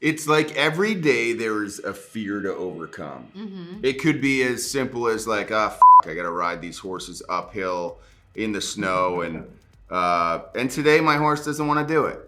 It's like every day there's a fear to overcome. Mm-hmm. It could be as simple as like, I gotta ride these horses uphill in the snow, and today my horse doesn't want to do it.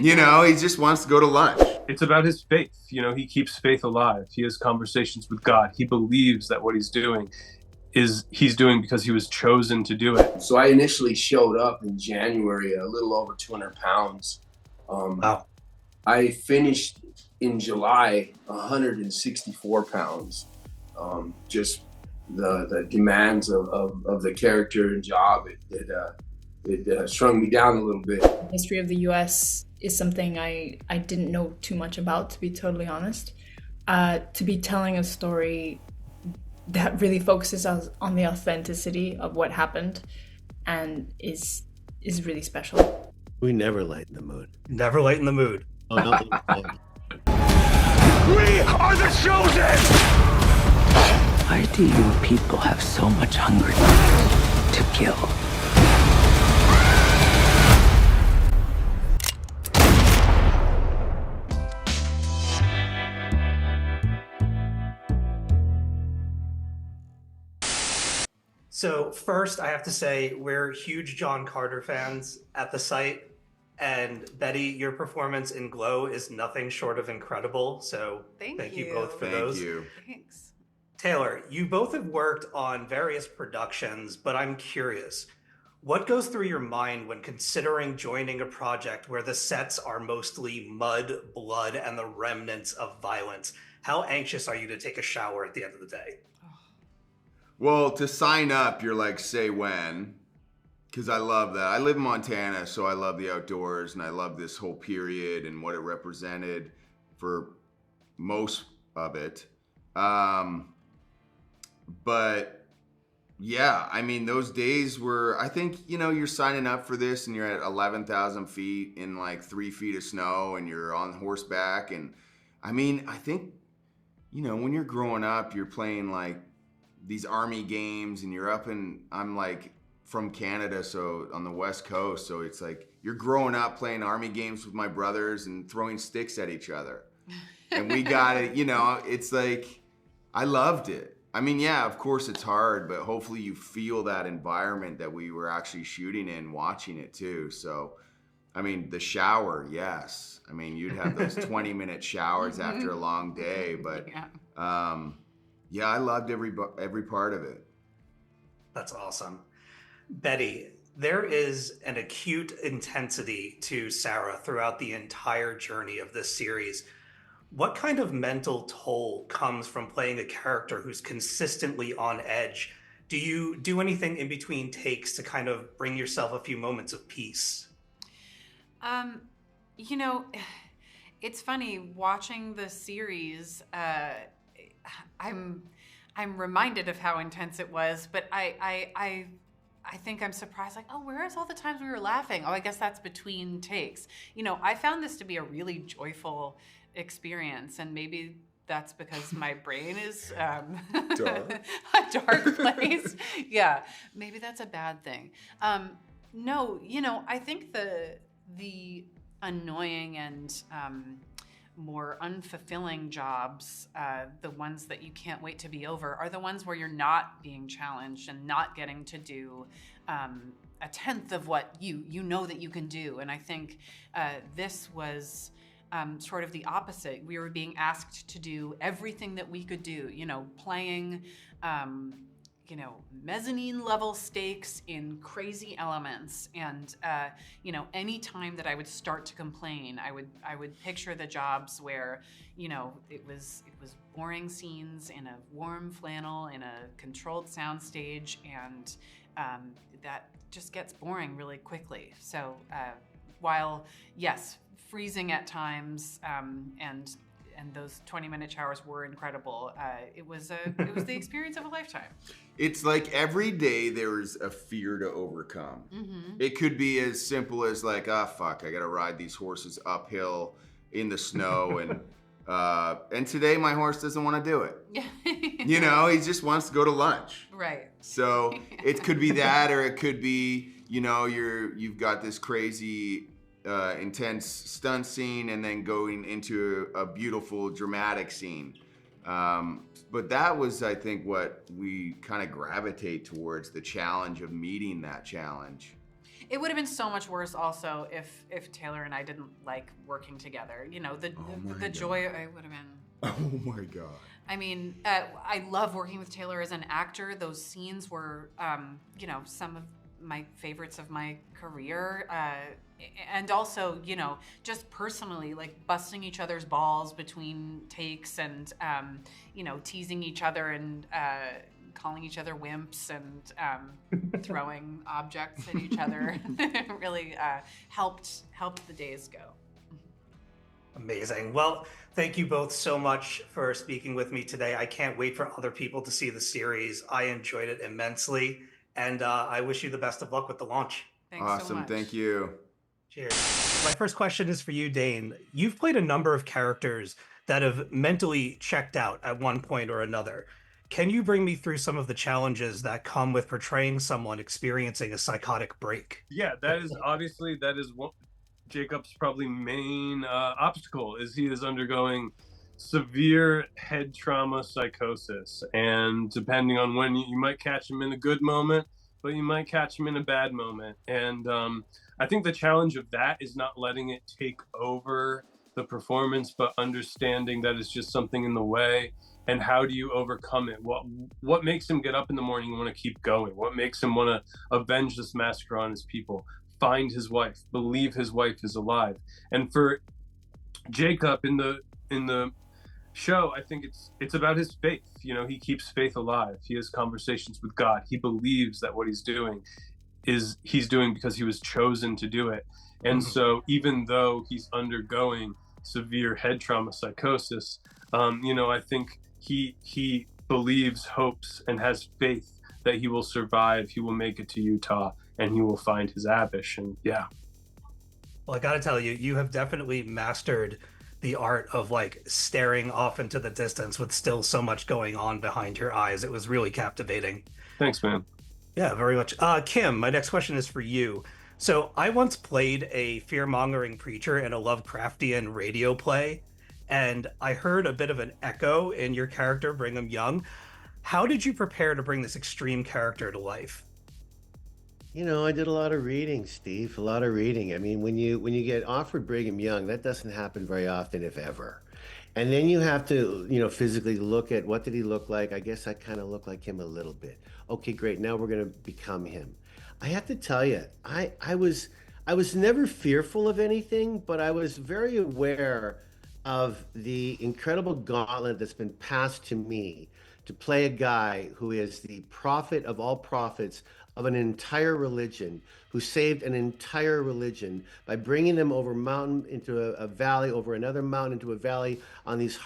You know, he just wants to go to lunch. It's about his faith. You know, he keeps faith alive. He has conversations with God. He believes that what he's doing he's doing because he was chosen to do it. So I initially showed up in January, a little over 200 pounds. Wow. I finished in July 164 pounds. Just the demands of the character and job, it shrunk me down a little bit. The history of the US is something I didn't know too much about, to be totally honest. To be telling a story that really focuses on the authenticity of what happened and is really special. We never lighten the mood. Never lighten the mood. Oh, no. We are the chosen! Why do you people have so much hunger to kill? So first, I have to say we're huge John Carter fans at the site. And Betty, your performance in Glow is nothing short of incredible. So thank you both for those. Thank you. Thanks. Taylor, you both have worked on various productions, but I'm curious, what goes through your mind when considering joining a project where the sets are mostly mud, blood, and the remnants of violence? How anxious are you to take a shower at the end of the day? Well, to sign up, you're like, say when, because I love that. I live in Montana, so I love the outdoors, and I love this whole period and what it represented for most of it. But yeah, I mean, those days were, I think, you know, you're signing up for this and you're at 11,000 feet in like 3 feet of snow and you're on horseback. And I mean, I think, you know, when you're growing up, you're playing like these army games and you're up in, I'm like from Canada, so on the West Coast. So it's like, you're growing up playing army games with my brothers and throwing sticks at each other. And we got it, you know, it's like, I loved it. I mean, yeah, of course it's hard, but hopefully you feel that environment that we were actually shooting in, watching it too. So, I mean, the shower, yes. I mean, you'd have those 20-minute showers after a long day, but yeah, I loved every part of it. That's awesome. Betty, there is an acute intensity to Saura throughout the entire journey of this series. What kind of mental toll comes from playing a character who's consistently on edge? Do you do anything in between takes to kind of bring yourself a few moments of peace? You know, it's funny watching the series. I'm reminded of how intense it was, but I think I'm surprised, like, oh, where is all the times we were laughing? Oh, I guess that's between takes. You know, I found this to be a really joyful experience, and maybe that's because my brain is a dark place. Yeah, maybe that's a bad thing. No, you know, I think the annoying and more unfulfilling jobs, the ones that you can't wait to be over, are the ones where you're not being challenged and not getting to do a tenth of what you know that you can do. And I think this was sort of the opposite. We were being asked to do everything that we could do, you know, playing you know, mezzanine level stakes in crazy elements. And, you know, any time that I would start to complain, I would picture the jobs where, you know, it was boring scenes in a warm flannel in a controlled soundstage, and that just gets boring really quickly. So while, yes, freezing at times, and those 20-minute showers were incredible, it was the experience of a lifetime. It's like every day there's a fear to overcome. Mm-hmm. It could be as simple as like, I gotta ride these horses uphill in the snow, and today my horse doesn't want to do it. You know, he just wants to go to lunch. Right. So it could be that, or it could be, you know, you've got this crazy intense stunt scene and then going into a beautiful dramatic scene. But that was, I think, what we kind of gravitate towards, the challenge of meeting that challenge. It would have been so much worse also if Taylor and I didn't like working together. You know, the joy I would have been. Oh my God. I mean, I love working with Taylor as an actor. Those scenes were, you know, some of my favorites of my career. And also, you know, just personally, like busting each other's balls between takes and, you know, teasing each other and calling each other wimps and throwing objects at each other really helped the days go. Amazing. Well, thank you both so much for speaking with me today. I can't wait for other people to see the series. I enjoyed it immensely, and I wish you the best of luck with the launch. Thanks awesome. so much. Thank you. Cheers. My first question is for you, Dane. You've played a number of characters that have mentally checked out at one point or another. Can you bring me through some of the challenges that come with portraying someone experiencing a psychotic break? Yeah, that is one Jacob's probably main obstacle, is he is undergoing severe head trauma psychosis, and depending on when you might catch him in a good moment, but you might catch him in a bad moment. And I think the challenge of that is not letting it take over the performance, but understanding that it's just something in the way. And how do you overcome it? What makes him get up in the morning and want to keep going? What makes him want to avenge this massacre on his people? Find his wife, believe his wife is alive. And for Jacob in the show, I think it's about his faith. You know, he keeps faith alive. He has conversations with God. He believes that what he's doing he's doing because he was chosen to do it. And so even though he's undergoing severe head trauma psychosis, you know, I think he believes, hopes, and has faith that he will survive. He will make it to Utah, and he will find his Abish. And yeah. Well, I got to tell you, you have definitely mastered the art of like staring off into the distance with still so much going on behind your eyes. It was really captivating. Thanks, man. Yeah, very much. Kim, my next question is for you. So I once played a fear-mongering preacher in a Lovecraftian radio play, and I heard a bit of an echo in your character, Brigham Young. How did you prepare to bring this extreme character to life? You know, I did a lot of reading, Steve, a lot of reading. I mean, when you get offered Brigham Young, that doesn't happen very often, if ever. And then you have to, you know, physically look at what did he look like? I guess I kind of look like him a little bit. Okay, great. Now we're going to become him. I have to tell you, I was never fearful of anything, but I was very aware of the incredible gauntlet that's been passed to me to play a guy who is the prophet of all prophets of an entire religion, who saved an entire religion by bringing them over mountain into a valley, over another mountain into a valley on these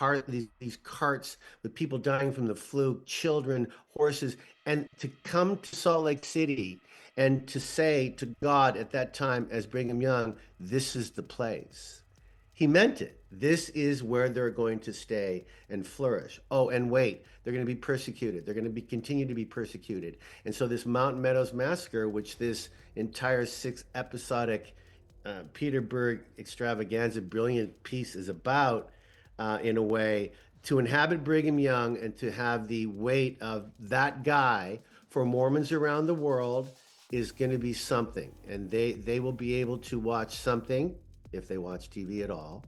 carts with people dying from the flu, children, horses, and to come to Salt Lake City and to say to God at that time as Brigham Young, this is the place. He meant it. This is where they're going to stay and flourish. Oh, and wait, they're going to be persecuted. They're going to continue to be persecuted. And so this Mountain Meadows Massacre, which this entire 6 episodic Peter Berg extravaganza, brilliant piece is about, in a way, to inhabit Brigham Young and to have the weight of that guy for Mormons around the world is going to be something. And they will be able to watch something, if they watch TV at all,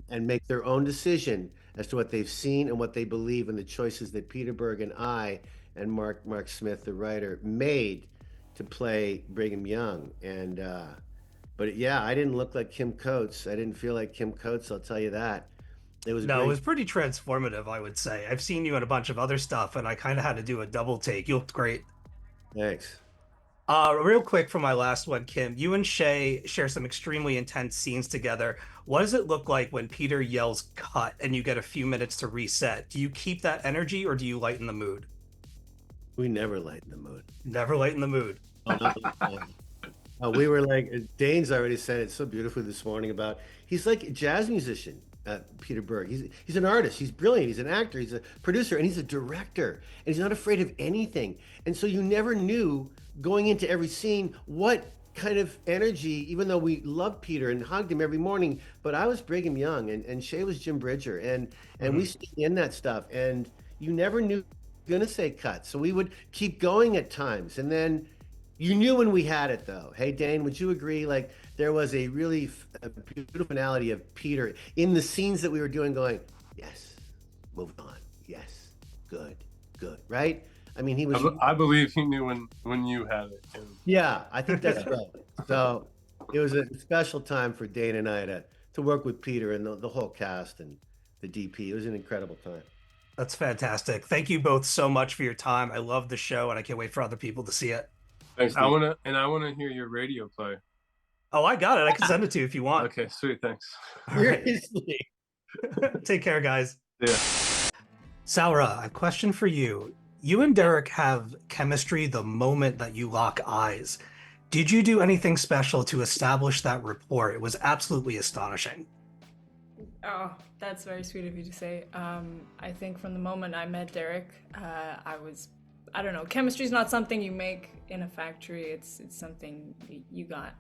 and make their own decision as to what they've seen and what they believe in the choices that Peter Berg and I and Mark Smith, the writer, made to play Brigham Young. And but yeah, I didn't look like Kim Coates. I didn't feel like Kim Coates, I'll tell you that. It was it was pretty transformative, I would say. I've seen you in a bunch of other stuff, and I kind of had to do a double take. You looked great. Thanks. Real quick for my last one, Kim, you and Shay share some extremely intense scenes together. What does it look like when Peter yells cut and you get a few minutes to reset? Do you keep that energy or do you lighten the mood? We never lighten the mood. Never lighten the mood. We were like, Dane's already said it so beautifully this morning about, he's like a jazz musician, Peter Berg. He's an artist. He's brilliant. He's an actor. He's a producer, and he's a director. And he's not afraid of anything. And so you never knew going into every scene what kind of energy, even though we loved Peter and hugged him every morning. But I was Brigham Young, and Shay was Jim Bridger, and we stayed in that stuff. And you never knew you were gonna say cut, so we would keep going at times, and then you knew when we had it, though. Hey, Dane, would you agree? Like there was a really a beautiful finality of Peter in the scenes that we were doing, going, yes, move on, yes, good, right? I mean, he was. I believe he knew when you had it. Yeah, I think that's right. So it was a special time for Dane and I to work with Peter and the whole cast and the DP. It was an incredible time. That's fantastic. Thank you both so much for your time. I love the show, and I can't wait for other people to see it. Thanks. I want to hear your radio play. Oh, I got it. I can send it to you if you want. Okay, sweet. Thanks. Seriously. Take care, guys. Yeah. Saura, a question for you. You and Derek have chemistry the moment that you lock eyes. Did you do anything special to establish that rapport? It was absolutely astonishing. Oh, that's very sweet of you to say. I think from the moment I met Derek, I don't know, chemistry is not something you make in a factory. It's something you got.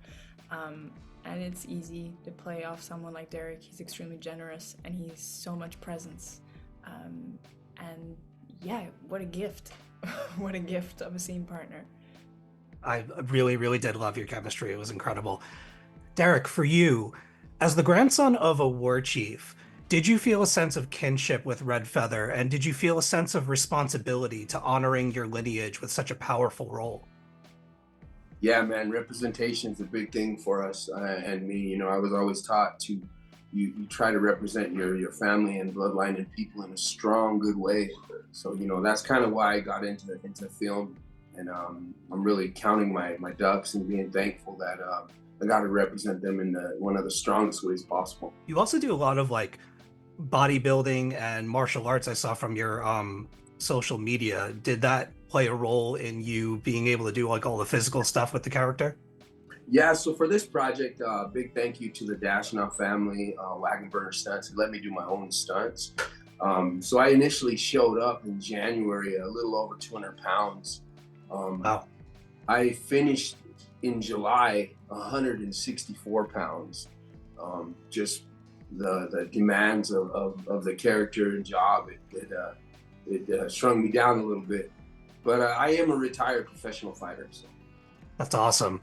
And it's easy to play off someone like Derek. He's extremely generous and he's so much presence. And yeah, what a gift. What a gift of a scene partner. I really, really did love your chemistry. It was incredible. Derek, for you, as the grandson of a war chief, did you feel a sense of kinship with Red Feather, and did you feel a sense of responsibility to honoring your lineage with such a powerful role? Yeah, man, representation is a big thing for us and me. You know, I was always taught to you try to represent your family and bloodline and people in a strong, good way. So, you know, that's kind of why I got into film. And I'm really counting my ducks and being thankful that I got to represent them in one of the strongest ways possible. You also do a lot of like bodybuilding and martial arts I saw from your social media. Did that play a role in you being able to do like all the physical stuff with the character? Yeah, so for this project, big thank you to the Dashnoff family, Wagon Burner Stunts, who let me do my own stunts. So I initially showed up in January, a little over 200 pounds. Wow. I finished in July 164 pounds. Just the demands of the character and job, it shrunk me down a little bit. But I am a retired professional fighter. So. That's awesome.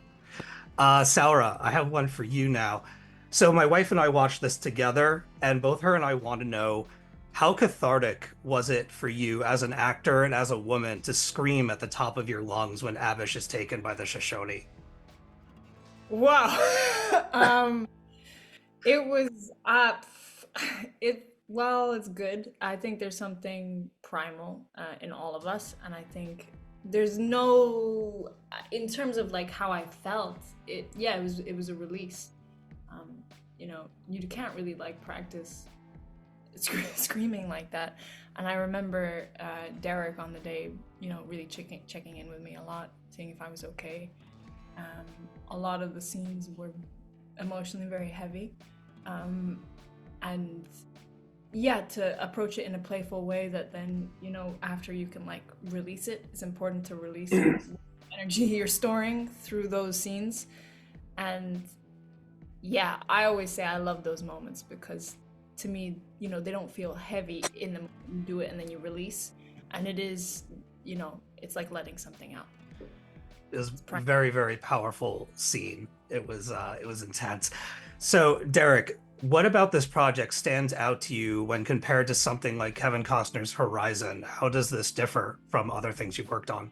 Saura, I have one for you now. So my wife and I watched this together, and both her and I want to know, how cathartic was it for you as an actor and as a woman to scream at the top of your lungs when Abish is taken by the Shoshone? Wow. It was it's good. I think there's something primal in all of us, and I think there's no, in terms of like how I felt, it was a release. You know, you can't really like practice screaming like that. And I remember Derek on the day, you know, really checking in with me a lot, seeing if I was okay. A lot of the scenes were emotionally very heavy, and yeah, to approach it in a playful way that then, you know, after you can like release it, it's important to release the energy you're storing through those scenes. And yeah, I always say I love those moments because to me, you know, they don't feel heavy in the moment you do it and then you release. And it is, you know, it's like letting something out. It was a very, very powerful scene. It was intense. So Derek, what about this project stands out to you when compared to something like Kevin Costner's Horizon? How does this differ from other things you've worked on?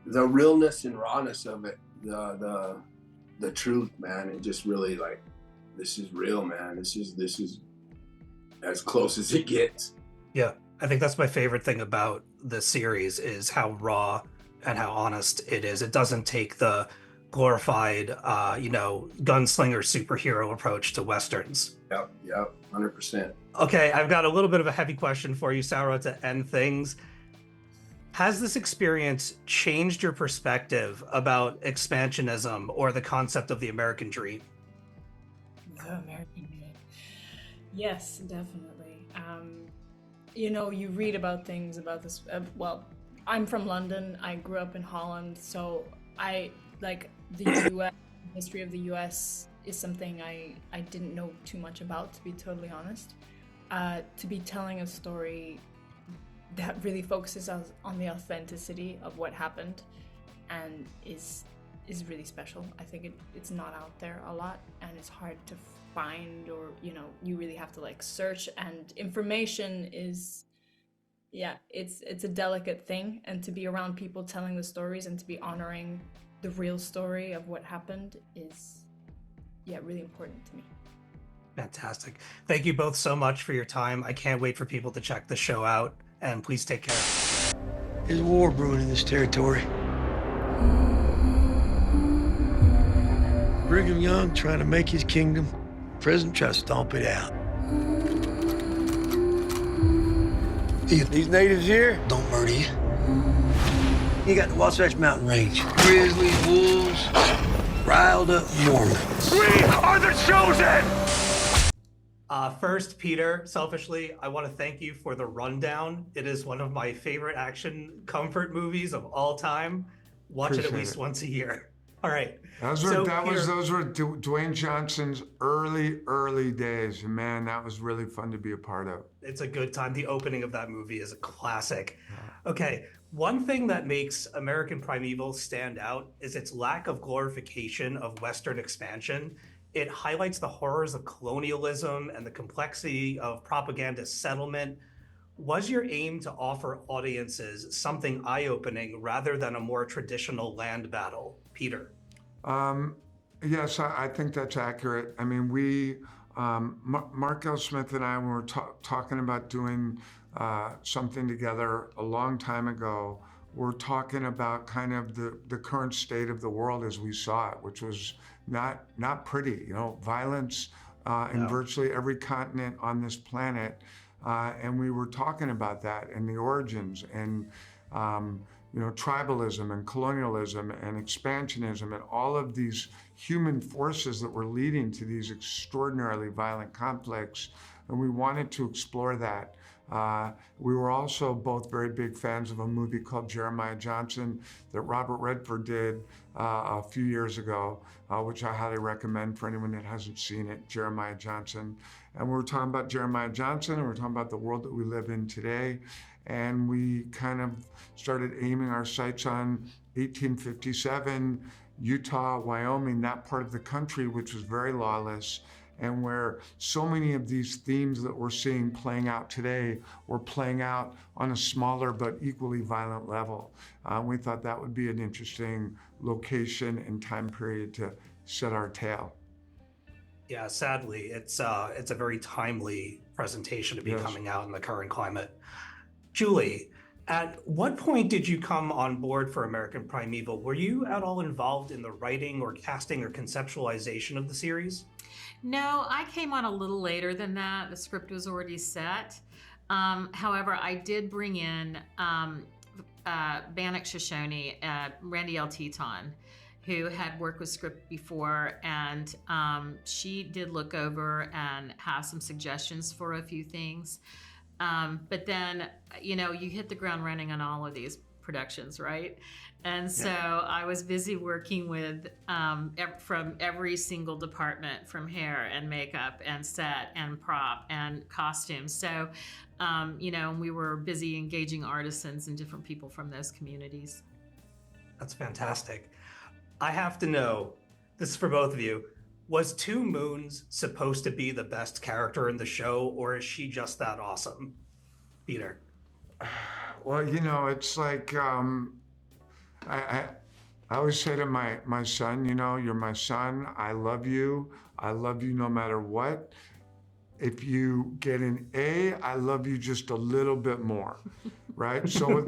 The realness and rawness of it, the truth, man. It just really like, this is real, man. This is as close as it gets. Yeah, I think that's my favorite thing about the series is how raw and how honest it is. It doesn't take the glorified, gunslinger superhero approach to Westerns. Yep, 100%. Okay, I've got a little bit of a heavy question for you, Saura, to end things. Has this experience changed your perspective about expansionism or the concept of the American dream? The American dream. Yes, definitely. You know, you read about things about this. I'm from London. I grew up in Holland, so I like the US history of the US is something I didn't know too much about, to be totally honest. To be telling a story that really focuses on the authenticity of what happened and is really special. I think it's not out there a lot, and it's hard to find, or you really have to like search, and information is it's a delicate thing, and to be around people telling the stories and to be honoring the real story of what happened is really important to me. Fantastic. Thank you both so much for your time. I can't wait for people to check the show out, and please take care. There's a war brewing in this territory. Brigham Young trying to make his kingdom. President try to stomp it out. These natives here don't murder you. You got the Wasatch Mountain Range. Grizzlies, wolves, riled up Mormons. We are the chosen! First, Peter, selfishly, I want to thank you for the rundown. It is one of my favorite action comfort movies of all time. Watch it at least once a year. All right. Those were Dwayne Johnson's early days. And man, that was really fun to be a part of. It's a good time. The opening of that movie is a classic. Okay. One thing that makes American Primeval stand out is its lack of glorification of Western expansion. It highlights the horrors of colonialism and the complexity of propagandist settlement. Was your aim to offer audiences something eye-opening rather than a more traditional land battle? Peter? Yes, I think that's accurate. I mean, Mark L. Smith and I were talking about doing something together a long time ago. We're talking about kind of the current state of the world as we saw it, which was not pretty. Violence in virtually every continent on this planet. And we were talking about that and the origins and, tribalism and colonialism and expansionism and all of these human forces that were leading to these extraordinarily violent conflicts. And we wanted to explore that. We were also both very big fans of a movie called Jeremiah Johnson that Robert Redford did a few years ago, which I highly recommend for anyone that hasn't seen it, Jeremiah Johnson. And we were talking about Jeremiah Johnson, and we were talking about the world that we live in today. And we kind of started aiming our sights on 1857, Utah, Wyoming, that part of the country, which was very lawless, and where so many of these themes that we're seeing playing out today were playing out on a smaller but equally violent level. We thought that would be an interesting location and time period to set our tale. Yeah, sadly, it's a very timely presentation to be coming out in the current climate. Julie, at what point did you come on board for American Primeval? Were you at all involved in the writing or casting or conceptualization of the series? No, I came on a little later than that. The script was already set. However, I did bring in Bannock Shoshone, Randy L. Teton, who had worked with script before, and she did look over and have some suggestions for a few things. But then, you hit the ground running on all of these productions, right? And so I was busy working with from every single department, from hair and makeup and set and prop and costume. So, we were busy engaging artisans and different people from those communities. That's fantastic. I have to know, this is for both of you, was Two Moons supposed to be the best character in the show, or is she just that awesome? Peter? Well, it's like, I always say to my son, you're my son. I love you. I love you no matter what. If you get an A, I love you just a little bit more, right? So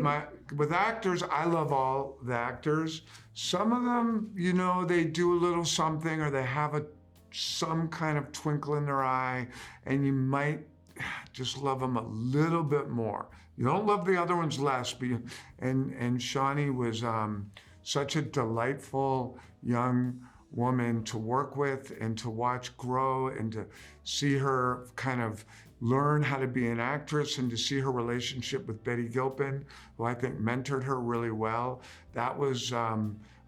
with actors, I love all the actors. Some of them, they do a little something, or they have some kind of twinkle in their eye, and you might just love them a little bit more. You don't love the other ones less, but and Shawnee was such a delightful young woman to work with and to watch grow, and to see her kind of learn how to be an actress, and to see her relationship with Betty Gilpin, who I think mentored her really well. That was,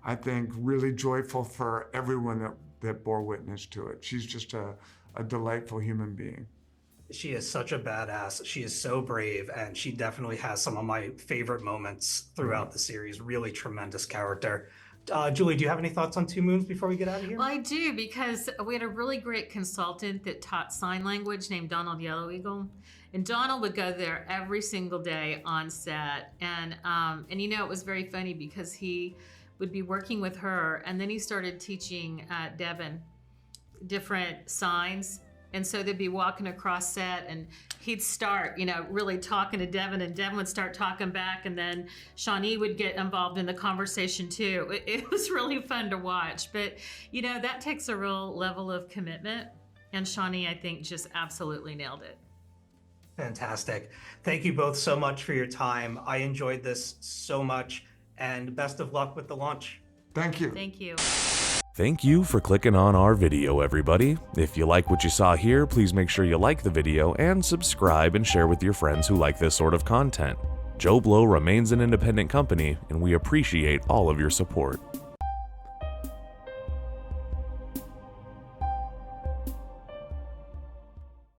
I think, really joyful for everyone that bore witness to it. She's just a delightful human being. She is such a badass. She is so brave, and she definitely has some of my favorite moments throughout the series. Really tremendous character. Julie, do you have any thoughts on Two Moons before we get out of here? Well, I do, because we had a really great consultant that taught sign language named Donald Yellow Eagle. And Donald would go there every single day on set. And you know, it was very funny because he would be working with her, and then he started teaching Devin different signs. And so they'd be walking across set, and he'd start, you know, really talking to Devin, and Devin would start talking back, and then Shawnee would get involved in the conversation too. It was really fun to watch, but you know, that takes a real level of commitment, and Shawnee, I think, just absolutely nailed it. Fantastic. Thank you both so much for your time. I enjoyed this so much, and best of luck with the launch. Thank you. Thank you. Thank you for clicking on our video, everybody. If you like what you saw here, please make sure you like the video and subscribe and share with your friends who like this sort of content. JoBlo remains an independent company, and we appreciate all of your support.